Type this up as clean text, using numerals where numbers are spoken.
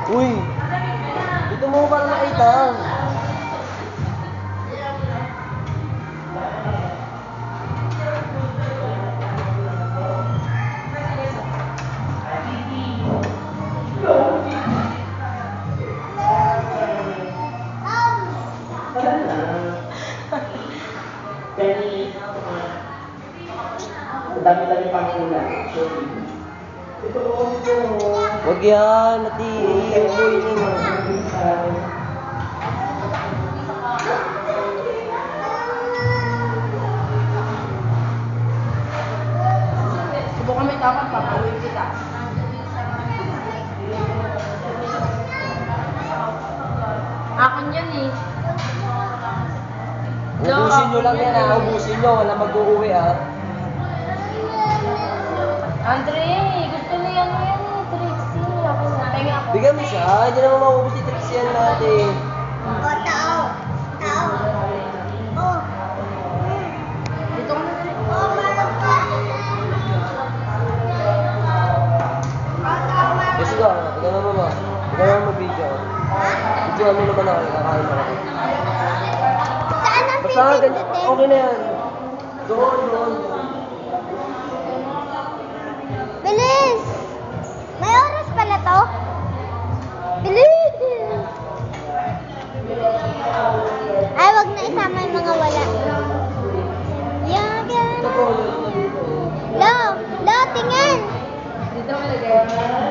Uy! Dito mo para nakita. Dami-dami pang ulan. Huwag yan, nati. Uy, yun. Subukan mo itapan, papaluin kita. Akin yan eh. Ubusin nyo lang yan ha. Ubusin nyo. Wala mag-uuwi ha. Andre, gusto na yan eh, Trixie. Ako na. Pengen ako. Bigyan mo siya. Hindi naman maubos si Trixie yan natin. Tao. Oh. Dito ka na. Oh, meron pa. Yes ka. Tignan mo ba? Tignan mo mag-video. Video mo naman ako. Kakain ako. Saan ang Basta ganyan. pipindutin? Okay na yan. Doon. Bilis! May oras pala to? Bilis! Ay, wag na isama yung mga wala. Lo, tingin! Dito mo lagay.